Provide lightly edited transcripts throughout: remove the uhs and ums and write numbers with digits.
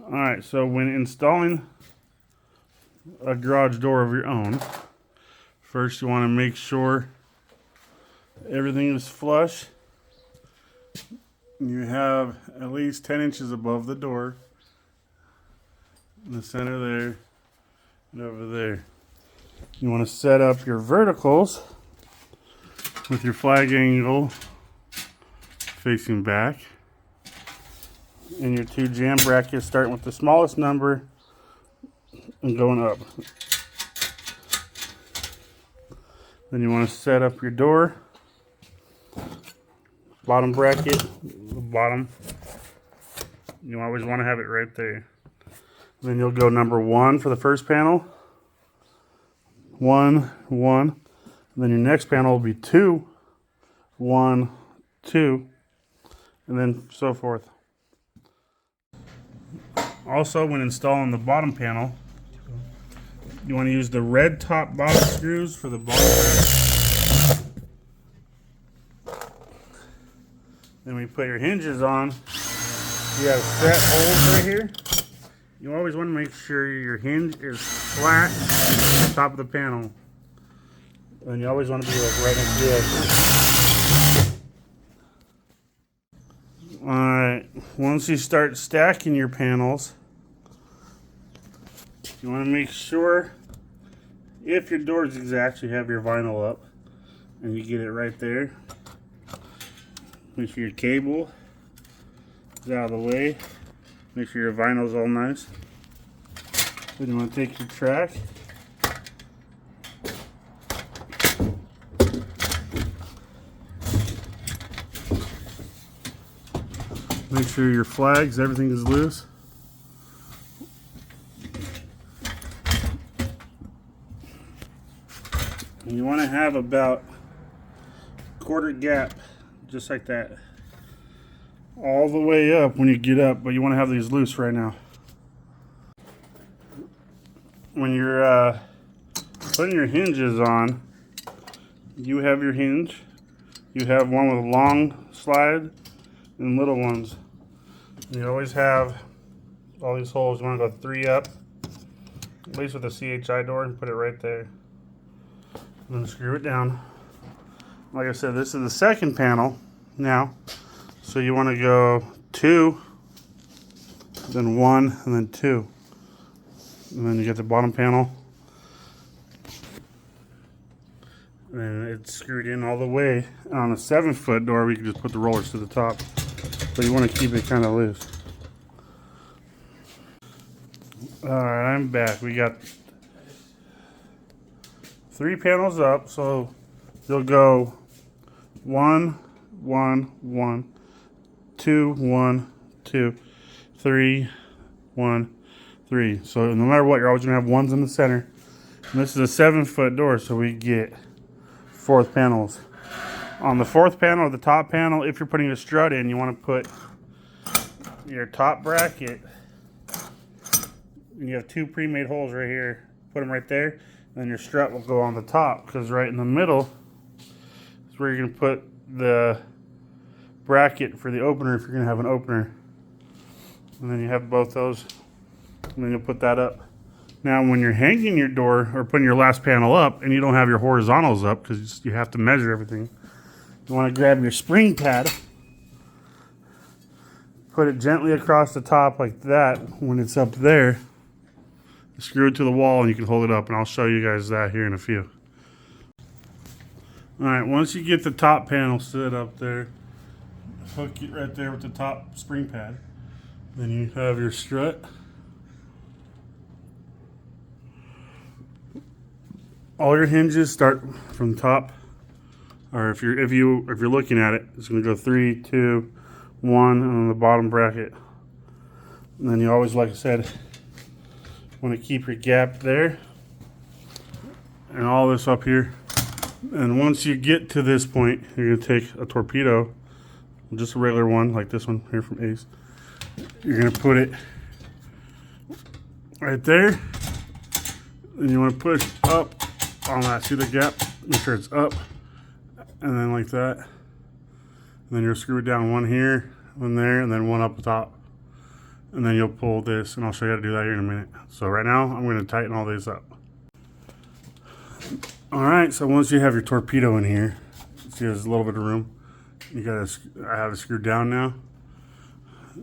Alright, so when installing a garage door of your own, first you want to make sure everything is flush. You have at least 10 inches above the door in the center there and over there. You want to set up your verticals with your flag angle facing back, and your two jam brackets starting with the smallest number and going up. Then you want to set up your door bottom bracket, the bottom. You always want to have it right there. Then you'll go number 1 for the first panel. 1, 1. And then your next panel will be 2, 1, 2, and then so forth. Also, when installing the bottom panel, you want to use the red top bottom screws for the bottom. Then when you put your hinges on, you have set holes right here. You always want to make sure your hinge is flat on the top of the panel. And you always want to be like right next to it. Alright, once you start stacking your panels, you want to make sure if your doors actually have your vinyl up and you get it right there. Make sure your cable is out of the way. Make sure your vinyl's all nice. Then you want to take your track. Make sure your flags, everything is loose. And you want to have about quarter gap, just like that, all the way up when you get up, but you want to have these loose right now. When you're putting your hinges on, you have your hinge. You have one with a long slide and little ones. And you always have all these holes. You want to go 3 up, at least with the CHI door, and put it right there. And then screw it down. Like I said, this is the second panel now. So you want to go 2, then 1, and then 2. And then you get the bottom panel. And it's screwed in all the way. On a 7-foot door, we can just put the rollers to the top. But you want to keep it kind of loose. Alright, I'm back. We got 3 panels up, so you'll go 1, 1, 1, 2, 1, 2, 3, 1, 3. So no matter what, you're always going to have ones in the center. And this is a 7-foot door, so we get 4th panels. On the 4th panel, or the top panel, if you're putting a strut in, you want to put your top bracket. And you have 2 pre-made holes right here. Put them right there. And then your strut will go on the top, because right in the middle is where you're going to put the bracket for the opener if you're going to have an opener. And then you have both those, and then you'll put that up. Now when you're hanging your door or putting your last panel up and you don't have your horizontals up because you have to measure everything, you want to grab your spring pad, put it gently across the top like that. When it's up there, screw it to the wall and you can hold it up, and I'll show you guys that here in a few. Alright, once you get the top panel set up there, hook it right there with the top spring pad. Then you have your strut. All your hinges start from the top, or if you're looking at it, it's going to go 3, 2, 1, and then the bottom bracket. And then you always, like I said, want to keep your gap there, and all this up here. And once you get to this point, you're going to take a torpedo, just a regular one like this one here from Ace. You're going to put it right there, and you want to push up on that. See the gap? Make sure it's up, and then like that. And then you'll screw it down, one here, one there, and then one up the top. and then you'll pull this, and I'll show you how to do that here in a minute. So right now, I'm going to tighten all this up. Alright, so once you have your torpedo in here, see there's a little bit of room. I have it screwed down now.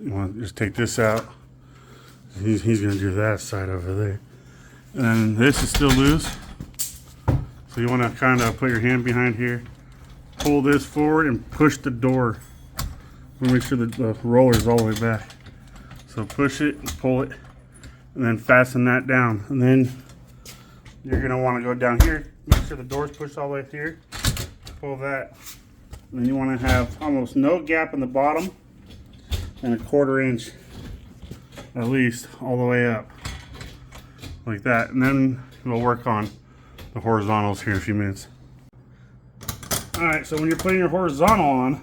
You want to just take this out. He's going to do that side over there. And then this is still loose. So you want to kind of put your hand behind here, pull this forward, and push the door. Make sure that the roller is all the way back. So push it and pull it, and then fasten that down. And then you're going to want to go down here, make sure the door's pushed all the way here. Pull that. And then you want to have almost no gap in the bottom and a 1/4 inch at least all the way up. Like that. And then we'll work on the horizontals here in a few minutes. Alright, so when you're putting your horizontal on,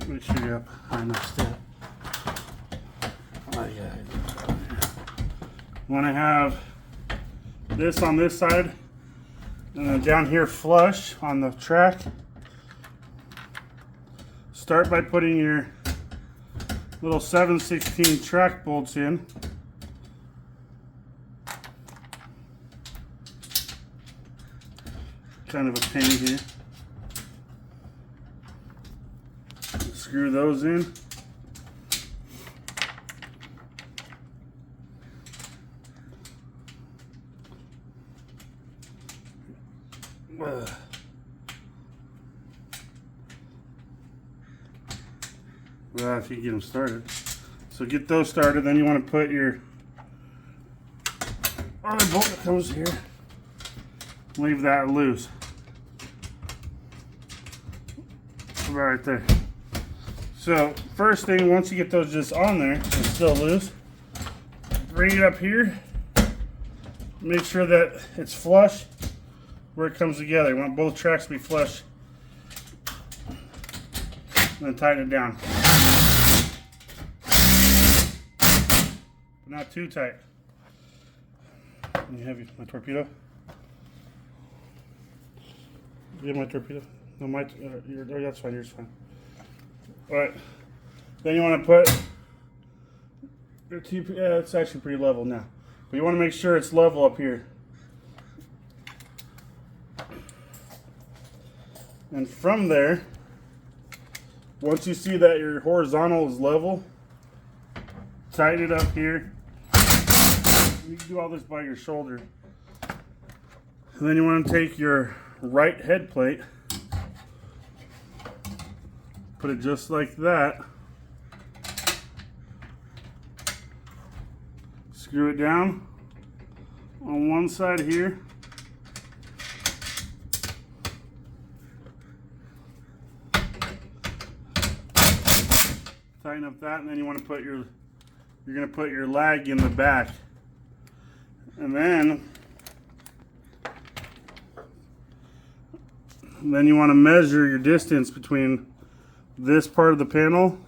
make sure you're up high enough step. Oh, yeah. You want to have this on this side and then down here flush on the track. Start by putting your little 7/16 track bolts in. Kind of a pain here. Screw those in. Well, if you get them started. So get those started, then you want to put your other bolt that goes here. Leave that loose. Right there. So first thing, once you get those just on there, it's still loose, bring it up here. Make sure that it's flush where it comes together. You want both tracks to be flush. And then tighten it down. But not too tight. You have my torpedo? You have my torpedo? No, that's fine, yours fine. Alright. Then you want to put your TP, it's actually pretty level now. But you want to make sure it's level up here. And from there, once you see that your horizontal is level, tighten it up here. You can do all this by your shoulder. And then you want to take your right head plate, put it just like that, screw it down on one side here, tighten up that, and then you want to put you're going to put your lag in the back, and then you want to measure your distance between this part of the panel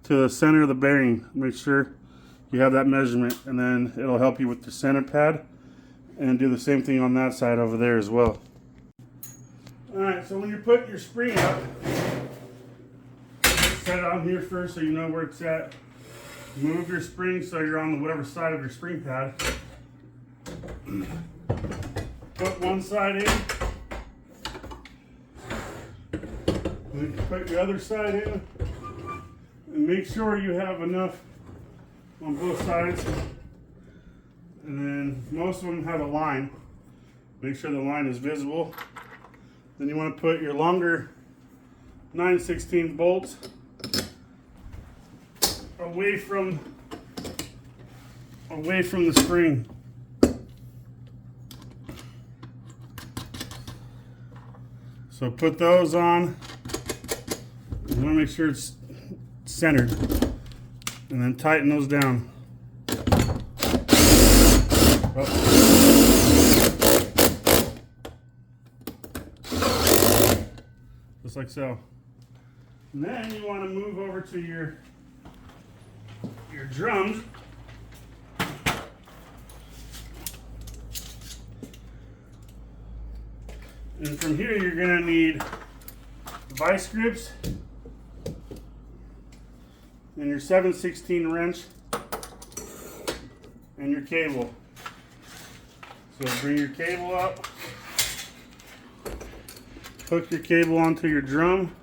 to the center of the bearing. Make sure you have that measurement, and then it'll help you with the center pad, and do the same thing on that side over there as well. Alright, so when you're putting your spring up, set it on here first so you know where it's at. Move your spring so you're on whatever side of your spring pad. Put one side in. And put your other side in. And make sure you have enough on both sides. And then most of them have a line. Make sure the line is visible. Then you want to put your longer 9/16 bolts away from the spring. So put those on. You want to make sure it's centered, and then tighten those down. Just like so. And then you want to move over to your drums. And from here you're going to need vice grips and your 7/16 wrench and your cable. So bring your cable up, hook your cable onto your drum,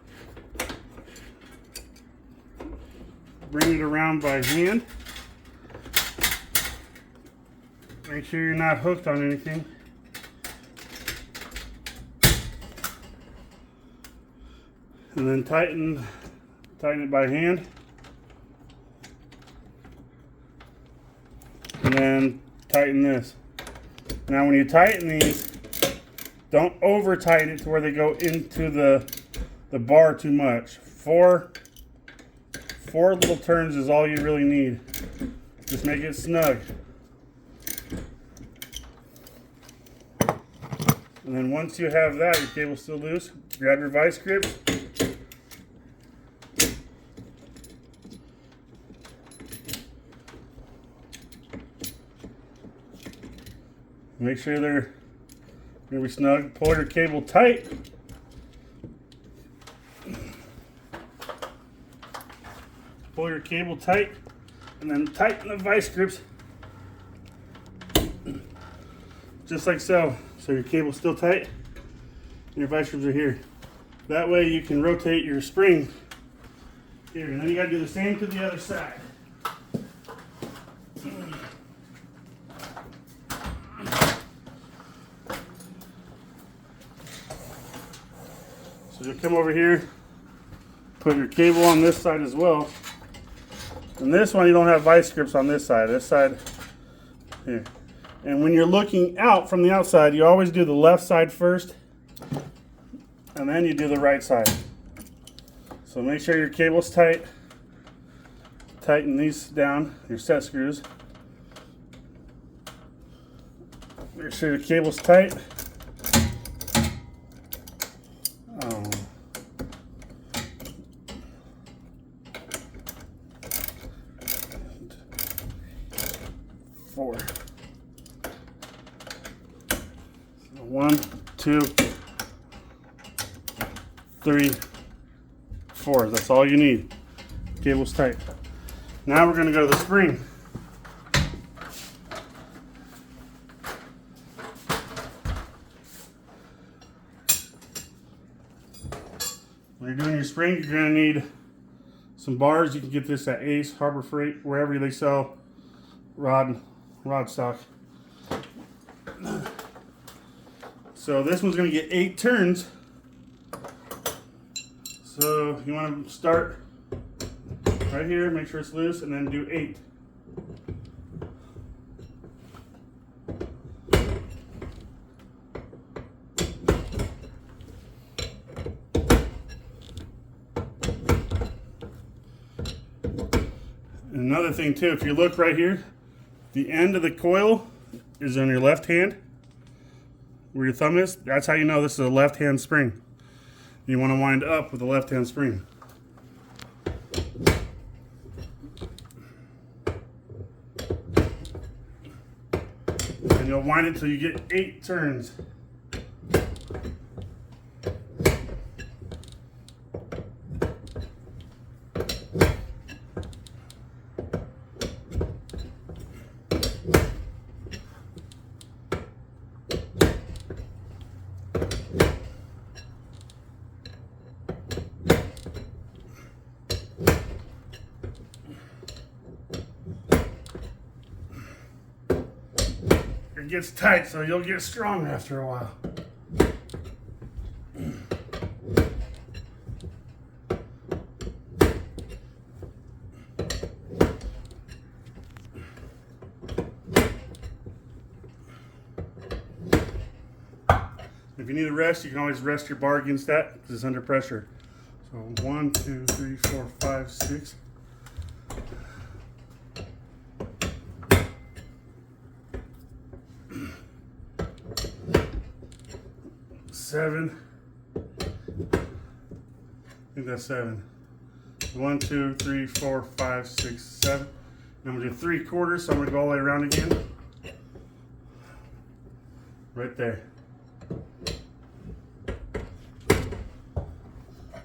bring it around by hand. Make sure you're not hooked on anything. And then tighten it by hand. And then tighten this. Now when you tighten these, don't over tighten it to where they go into the bar too much. Four little turns is all you really need. Just make it snug. And then once you have that, your cable's still loose, grab your vice grips. Make sure they're going to be snug. Pull your cable tight. Pull your cable tight and then tighten the vice grips. Just like so. So your cable's still tight and your vice grips are here. That way you can rotate your spring here. And then you got to do the same to the other side. So you'll come over here, put your cable on this side as well. And this one you don't have vice grips on this side here. And when you're looking out from the outside, you always do the left side first, and then you do the right side. So make sure your cable's tight. Tighten these down, your set screws. Make sure your cable's tight. Four. So 1, 2, 3, 4. That's all you need. Cable's tight. Now we're going to go to the spring. When you're doing your spring, you're going to need some bars. You can get this at Ace, Harbor Freight, wherever they sell rod stock. So this one's going to get 8 turns. So you want to start right here, make sure it's loose, and then do 8. And another thing too, if you look right here, the end of the coil is on your left hand, where your thumb is. That's how you know this is a left hand spring. You want to wind up with a left hand spring. And you'll wind it till you get 8 turns. It gets tight, so you'll get strong after a while. If you need a rest, you can always rest your bar against that because it's under pressure. So 1, 2, 3, 4, 5, 6. 7. I think that's 7. 1, 2, 3, 4, 5, 6, 7. And I'm going to do 3/4, so I'm going to go all the way around again. Right there.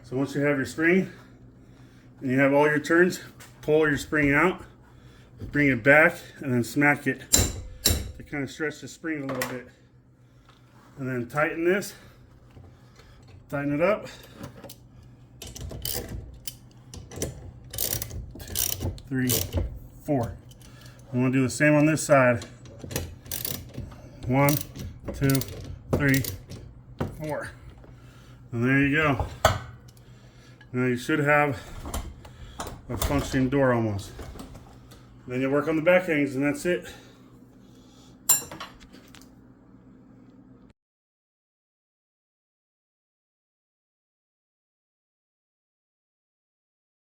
So once you have your spring and you have all your turns, pull your spring out, bring it back, and then smack it to kind of stretch the spring a little bit. And then tighten this, tighten it up. 2, 3, 4. I'm going to do the same on this side. 1, 2, 3, 4. And there you go. Now you should have a functioning door almost. Then you work on the back hangs and that's it.